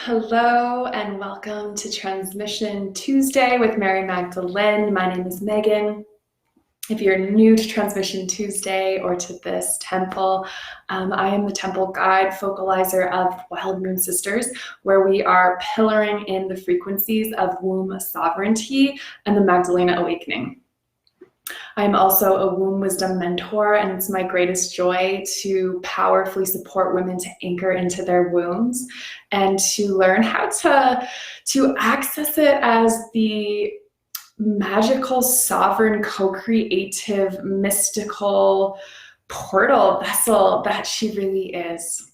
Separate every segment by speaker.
Speaker 1: Hello and welcome to Transmission Tuesday with Mary Magdalene. My name is Megan. If you're new to Transmission Tuesday or to this temple, I am the temple guide focalizer of Wild Moon Sisters, where we are pillaring in the frequencies of womb sovereignty and the Magdalena awakening. I'm also a womb wisdom mentor, and it's my greatest joy to powerfully support women to anchor into their wombs and to learn how to access it as the magical, sovereign, co-creative, mystical portal vessel that she really is.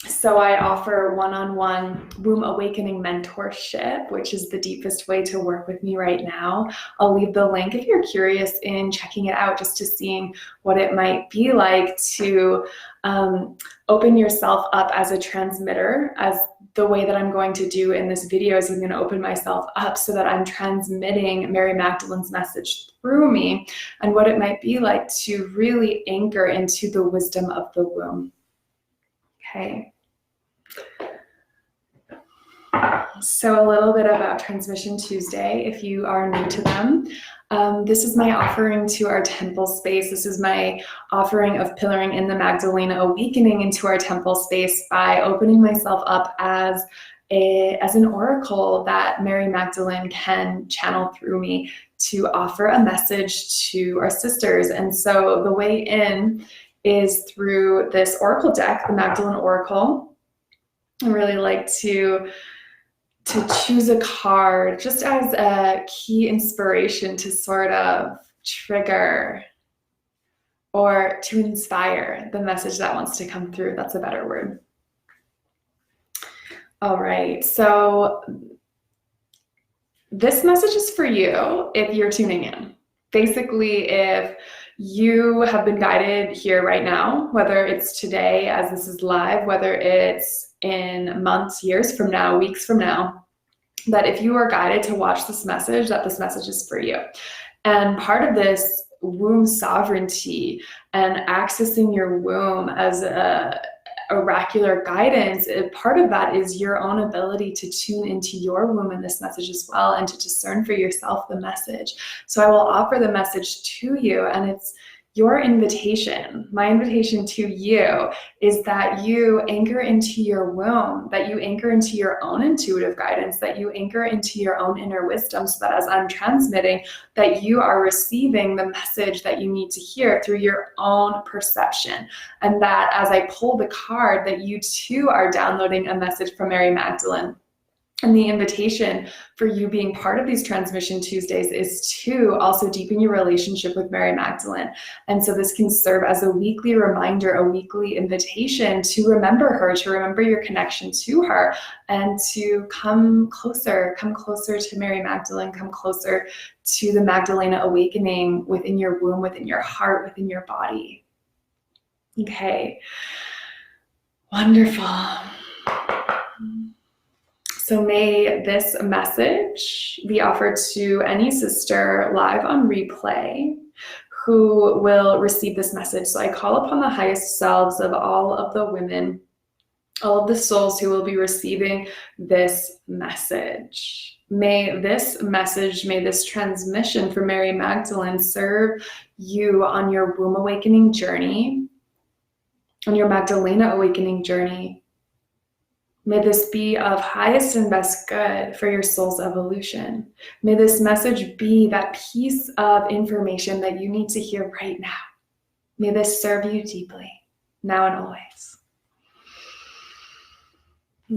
Speaker 1: So I offer one-on-one womb awakening mentorship, which is the deepest way to work with me right now. I'll leave the link if you're curious in checking it out, just to seeing what it might be like to open yourself up as a transmitter, as the way that I'm going to do in this video is I'm going to open myself up so that I'm transmitting Mary Magdalene's message through me, and what it might be like to really anchor into the wisdom of the womb. Okay. So a little bit about Transmission Tuesday, if you are new to them. This is my offering to our temple space. This is my offering of pillaring in the Magdalena awakening into our temple space by opening myself up as an oracle that Mary Magdalene can channel through me to offer a message to our sisters. And so the way in is through this oracle deck, the Magdalene Oracle. I really like to choose a card just as a key inspiration to sort of trigger or to inspire the message that wants to come through. That's a better word. All right, so this message is for you if you're tuning in. Basically, if you have been guided here right now, whether it's today as this is live, whether it's in months, years from now, weeks from now, that if you are guided to watch this message, that this message is for you. And part of this womb sovereignty and accessing your womb as a oracular guidance, part of that is your own ability to tune into your womb in this message as well, and to discern for yourself the message. So I will offer the message to you, and it's your invitation. My invitation to you is that you anchor into your womb, that you anchor into your own intuitive guidance, that you anchor into your own inner wisdom, so that as I'm transmitting, that you are receiving the message that you need to hear through your own perception. And that as I pull the card, that you too are downloading a message from Mary Magdalene. And the invitation for you being part of these Transmission Tuesdays is to also deepen your relationship with Mary Magdalene. And so this can serve as a weekly reminder, a weekly invitation to remember her, to remember your connection to her, and to come closer to Mary Magdalene, come closer to the Magdalena awakening within your womb, within your heart, within your body. Okay, wonderful. So may this message be offered to any sister live on replay who will receive this message. So I call upon the highest selves of all of the women, all of the souls who will be receiving this message. May this message, may this transmission for Mary Magdalene serve you on your womb awakening journey, on your Magdalena awakening journey. May this be of highest and best good for your soul's evolution. May this message be that piece of information that you need to hear right now. May this serve you deeply, now and always.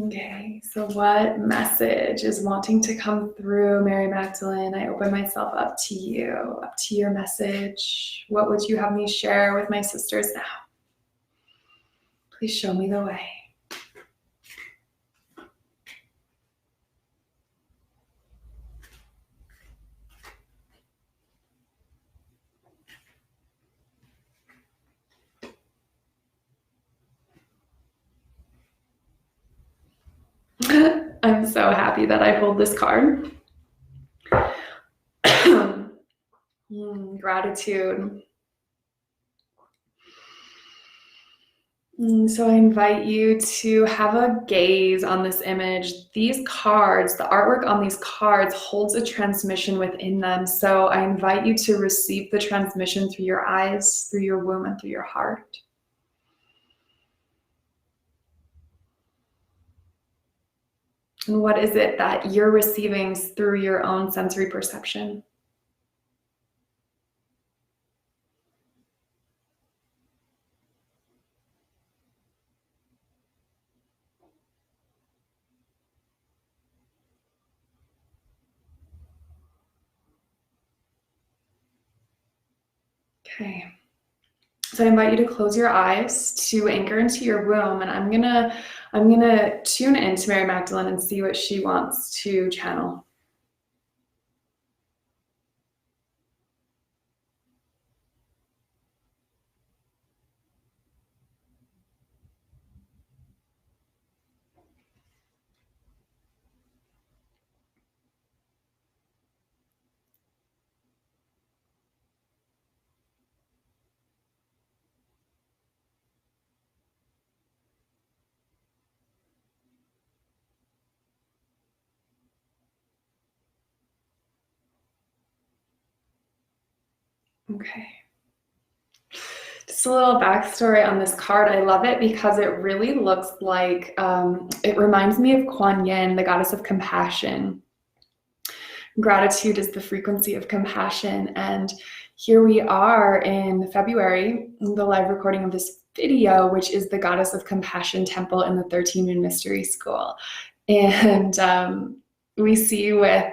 Speaker 1: Okay, so what message is wanting to come through, Mary Magdalene? I open myself up to you, up to your message. What would you have me share with my sisters now? Please show me the way. I'm so happy that I pulled this card. Gratitude. So I invite you to have a gaze on this image. These cards, the artwork on these cards holds a transmission within them. So I invite you to receive the transmission through your eyes, through your womb, and through your heart. And what is it that you're receiving through your own sensory perception? Okay. So I invite you to close your eyes to anchor into your womb, and I'm gonna tune into Mary Magdalene and see what she wants to channel. Okay. Just a little backstory on this card. I love it because it really looks like, it reminds me of Kuan Yin, the goddess of compassion. Gratitude is the frequency of compassion. And here we are in February, the live recording of this video, which is the goddess of compassion temple in the 13 Moon Mystery School. And we see with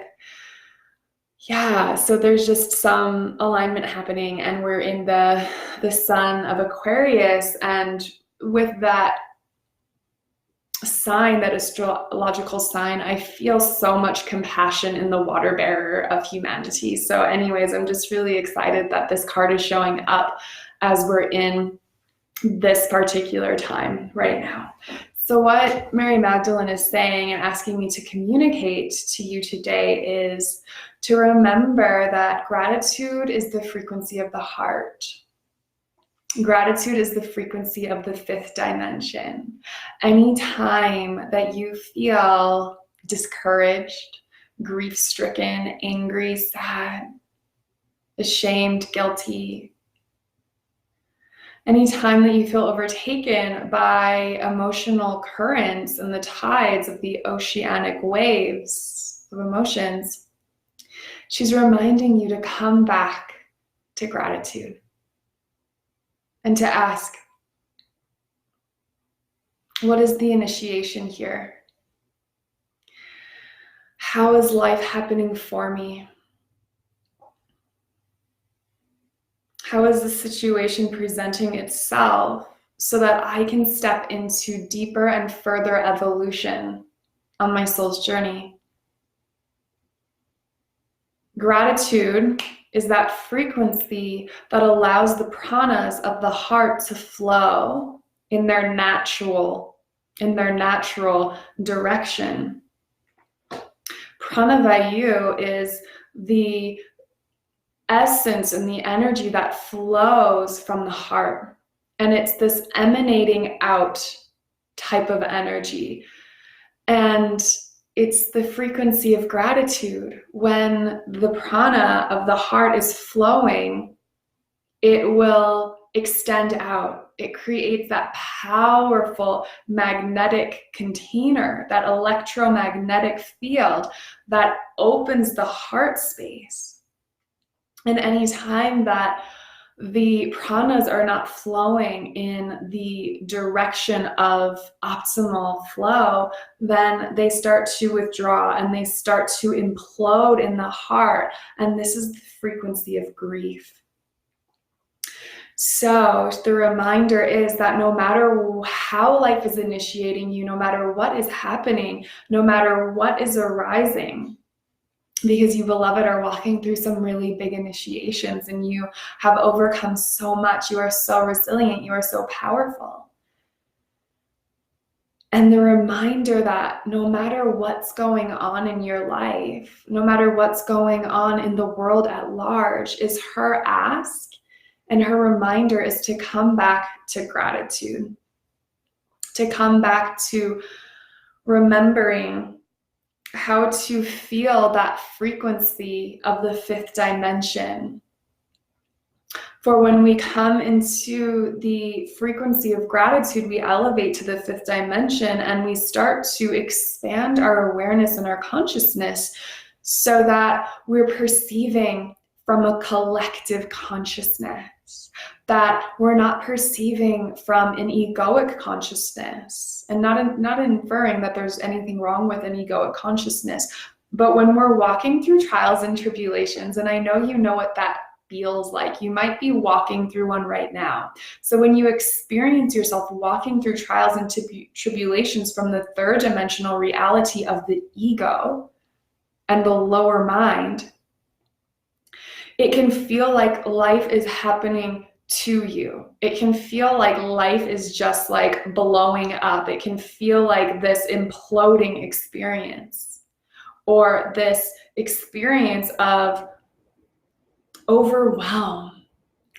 Speaker 1: so there's just some alignment happening, and we're in the sun of Aquarius, and with that sign, that astrological sign, I feel so much compassion in the water bearer of humanity. So anyways, I'm just really excited that this card is showing up as we're in this particular time right now. So what Mary Magdalene is saying and asking me to communicate to you today is to remember that gratitude is the frequency of the heart. Gratitude is the frequency of the fifth dimension. Anytime that you feel discouraged, grief-stricken, angry, sad, ashamed, guilty, anytime that you feel overtaken by emotional currents and the tides of the oceanic waves of emotions, she's reminding you to come back to gratitude and to ask, what is the initiation here? How is life happening for me? How is the situation presenting itself so that I can step into deeper and further evolution on my soul's journey? Gratitude is that frequency that allows the pranas of the heart to flow in their natural direction. Pranavayu is the essence and the energy that flows from the heart. And it's this emanating out type of energy. And it's the frequency of gratitude. When the prana of the heart is flowing, it will extend out. It creates that powerful magnetic container, that electromagnetic field that opens the heart space. And any time that the pranas are not flowing in the direction of optimal flow, then they start to withdraw and they start to implode in the heart. And this is the frequency of grief. So the reminder is that no matter how life is initiating you, no matter what is happening, no matter what is arising, because you, beloved, are walking through some really big initiations and you have overcome so much. You are so resilient. You are so powerful. And the reminder that no matter what's going on in your life, no matter what's going on in the world at large, is her ask, and her reminder is to come back to gratitude. to come back to remembering how to feel that frequency of the fifth dimension. For when we come into the frequency of gratitude, we elevate to the fifth dimension and we start to expand our awareness and our consciousness so that we're perceiving from a collective consciousness, that we're not perceiving from an egoic consciousness, and not inferring that there's anything wrong with an egoic consciousness. But when we're walking through trials and tribulations, and I know you know what that feels like, you might be walking through one right now. So when you experience yourself walking through trials and tribulations from the third dimensional reality of the ego and the lower mind, it can feel like life is happening to you. It can feel like life is just like blowing up. It can feel like this imploding experience, or this experience of overwhelm,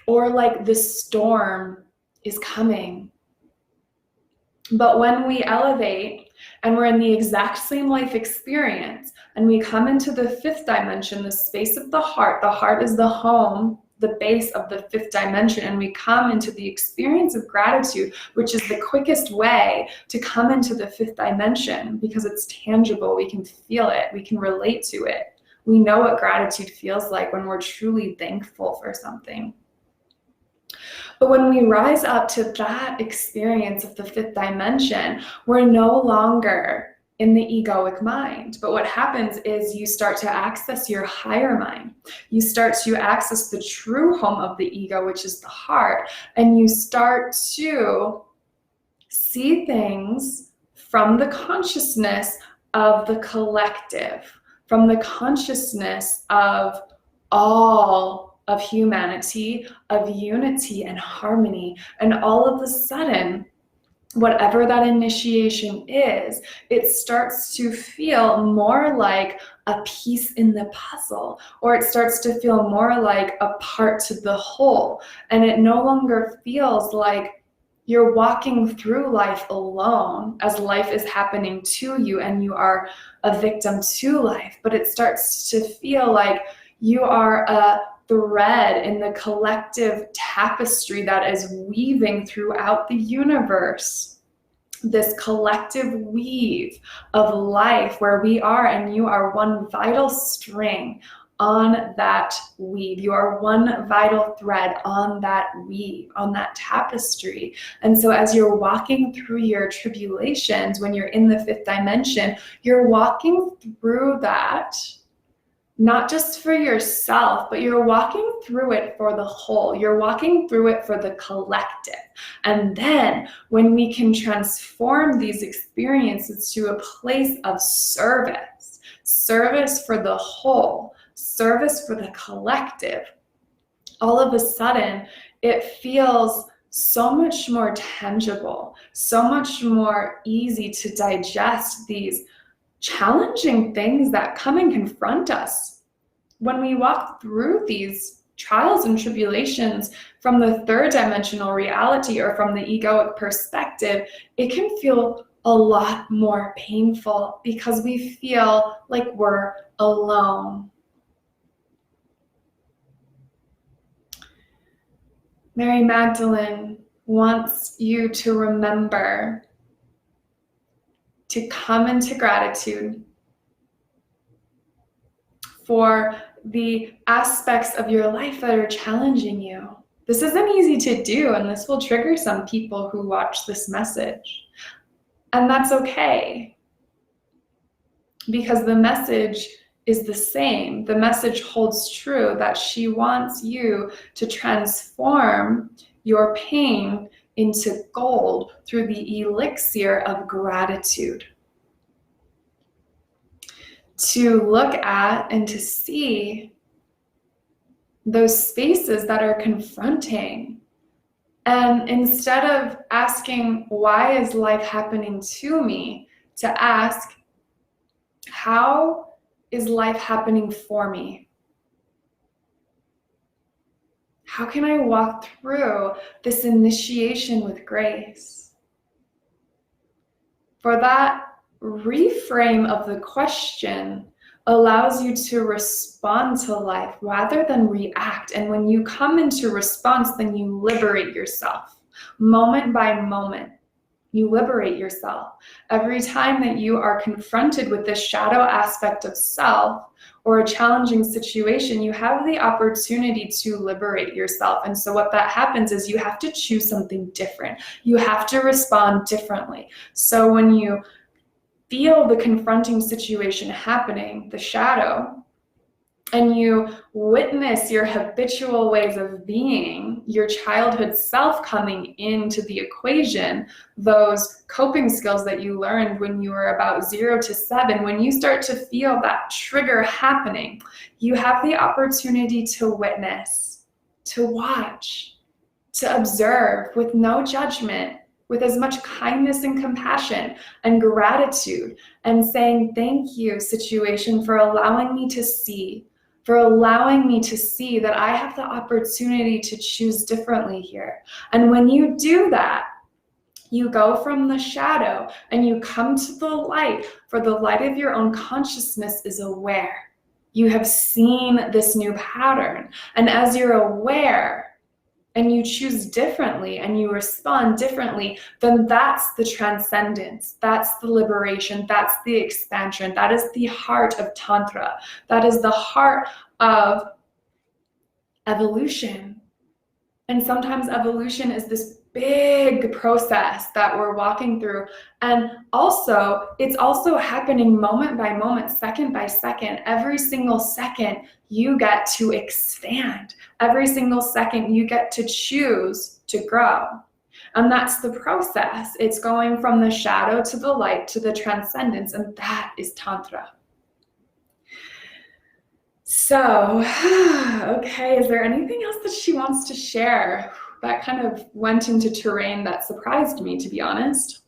Speaker 1: or like the storm is coming. But when we elevate and we're in the exact same life experience and we come into the fifth dimension, the space of the heart is the home, the base of the fifth dimension, and we come into the experience of gratitude, which is the quickest way to come into the fifth dimension because it's tangible. We can feel it, we can relate to it. We know what gratitude feels like when we're truly thankful for something. But when we rise up to that experience of the fifth dimension, we're no longer in the egoic mind. But what happens is you start to access your higher mind. You start to access the true home of the ego, which is the heart, and you start to see things from the consciousness of the collective, from the consciousness of all of humanity, of unity and harmony. And all of a sudden, whatever that initiation is, it starts to feel more like a piece in the puzzle, or it starts to feel more like a part to the whole. And it no longer feels like you're walking through life alone as life is happening to you and you are a victim to life, but it starts to feel like you are a thread in the collective tapestry that is weaving throughout the universe. This collective weave of life where we are and you are one vital string on that weave. You are one vital thread on that weave, on that tapestry. And so as you're walking through your tribulations, when you're in the fifth dimension, you're walking through that not just for yourself, but you're walking through it for the whole. You're walking through it for the collective. And then when we can transform these experiences to a place of service, service for the whole, service for the collective, all of a sudden it feels so much more tangible, so much more easy to digest these challenging things that come and confront us. When we walk through these trials and tribulations from the third dimensional reality or from the egoic perspective, it can feel a lot more painful because we feel like we're alone. Mary Magdalene wants you to remember to come into gratitude for the aspects of your life that are challenging you. This isn't easy to do, and this will trigger some people who watch this message. And that's okay, because the message is the same. The message holds true that she wants you to transform your pain into gold through the elixir of gratitude. To look at and to see those spaces that are confronting. And instead of asking, why is life happening to me? To ask, how is life happening for me? How can I walk through this initiation with grace? For that reframe of the question allows you to respond to life rather than react. And when you come into response, then you liberate yourself. Moment by moment, you liberate yourself. Every time that you are confronted with this shadow aspect of self or a challenging situation, you have the opportunity to liberate yourself. And so what that happens is you have to choose something different. You have to respond differently. So when you feel the confronting situation happening, the shadow, and you witness your habitual ways of being, your childhood self coming into the equation, those coping skills that you learned when you were about 0 to 7, when you start to feel that trigger happening, you have the opportunity to witness, to watch, to observe with no judgment, with as much kindness and compassion and gratitude, and saying, thank you, situation, for allowing me to see, for allowing me to see that I have the opportunity to choose differently here. And when you do that, you go from the shadow and you come to the light, for the light of your own consciousness is aware. You have seen this new pattern. And as you're aware, and you choose differently and you respond differently, then that's the transcendence, that's the liberation, that's the expansion, that is the heart of Tantra, that is the heart of evolution. And sometimes evolution is this big process that we're walking through. And also, it's also happening moment by moment, second by second. Every single second, you get to expand. Every single second, you get to choose to grow. And that's the process. It's going from the shadow to the light to the transcendence, and that is Tantra. So, okay, is there anything else that she wants to share? That kind of went into terrain that surprised me, to be honest.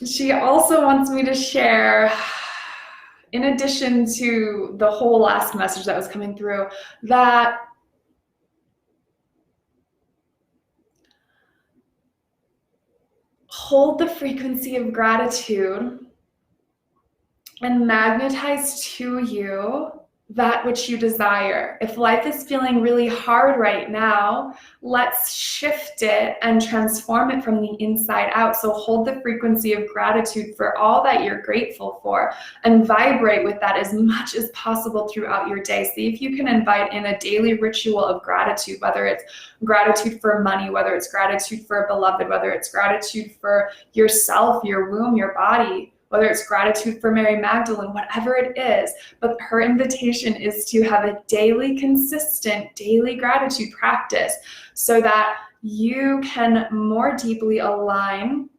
Speaker 1: She also wants me to share, in addition to the whole last message that was coming through, that hold the frequency of gratitude and magnetize to you that which you desire. If life is feeling really hard right now, let's shift it and transform it from the inside out. So hold the frequency of gratitude for all that you're grateful for and vibrate with that as much as possible throughout your day. See if you can invite in a daily ritual of gratitude, whether it's gratitude for money, whether it's gratitude for a beloved, whether it's gratitude for yourself, your womb, your body, whether it's gratitude for Mary Magdalene, whatever it is. But her invitation is to have a daily, consistent, daily gratitude practice so that you can more deeply align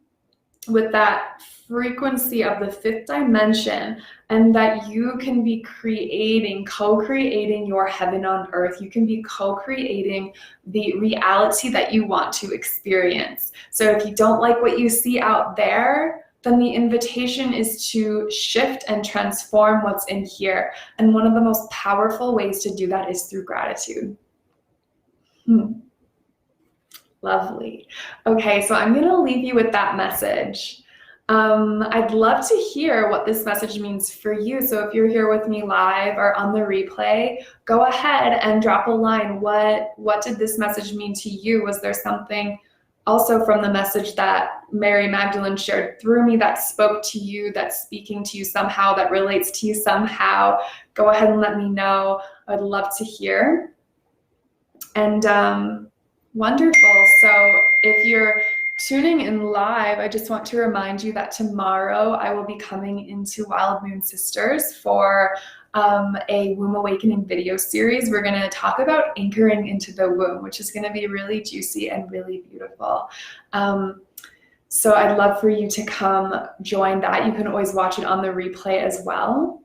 Speaker 1: with that frequency of the fifth dimension, and that you can be creating, co-creating your heaven on earth. You can be co-creating the reality that you want to experience. So if you don't like what you see out there, then the invitation is to shift and transform what's in here. And one of the most powerful ways to do that is through gratitude. Lovely. Okay, so I'm gonna leave you with that message. I'd love to hear what this message means for you. So if you're here with me live or on the replay, go ahead and drop a line. What did this message mean to you? Was there something also from the message that Mary Magdalene shared through me that spoke to you, that's speaking to you somehow, that relates to you somehow? Go ahead and let me know. I'd love to hear. And wonderful. So if you're tuning in live, I just want to remind you that tomorrow I will be coming into Wild Moon Sisters for a womb awakening video series. We're going to talk about anchoring into the womb, which is going to be really juicy and really beautiful. So I'd love for you to come join that. You can always watch it on the replay as well.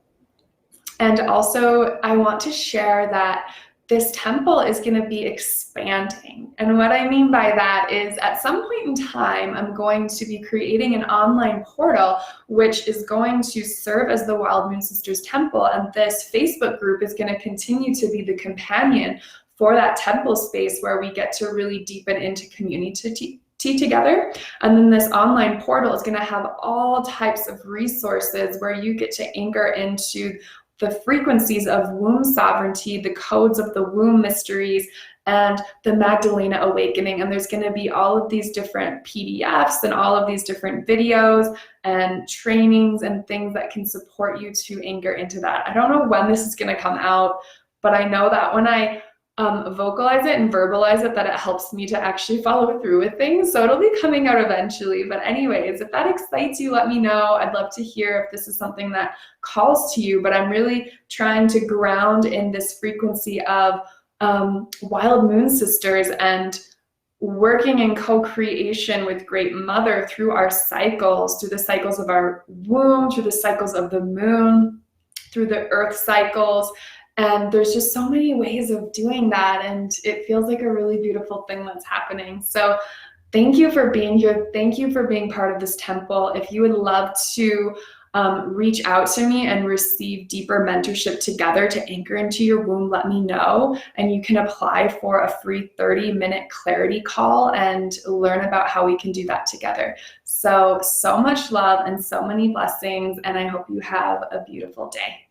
Speaker 1: And also I want to share that this temple is going to be expanding. And what I mean by that is at some point in time, I'm going to be creating an online portal, which is going to serve as the Wild Moon Sisters Temple. And this Facebook group is going to continue to be the companion for that temple space where we get to really deepen into community together. And then this online portal is going to have all types of resources where you get to anchor into the frequencies of womb sovereignty, the codes of the womb mysteries, and the Magdalena awakening. And there's going to be all of these different PDFs and all of these different videos and trainings and things that can support you to anchor into that. I don't know when this is going to come out, but I know that when I vocalize it and verbalize it, that it helps me to actually follow through with things. So it'll be coming out eventually. But anyways, if that excites you, let me know. I'd love to hear if this is something that calls to you. But I'm really trying to ground in this frequency of wild moon sisters and working in co-creation with Great Mother through our cycles, through the cycles of our womb, through the cycles of the moon, through the earth cycles. And there's just so many ways of doing that, and it feels like a really beautiful thing that's happening. So thank you for being here. Thank you for being part of this temple. If you would love to reach out to me and receive deeper mentorship together to anchor into your womb, let me know. And you can apply for a free 30-minute clarity call and learn about how we can do that together. So much love and so many blessings, and I hope you have a beautiful day.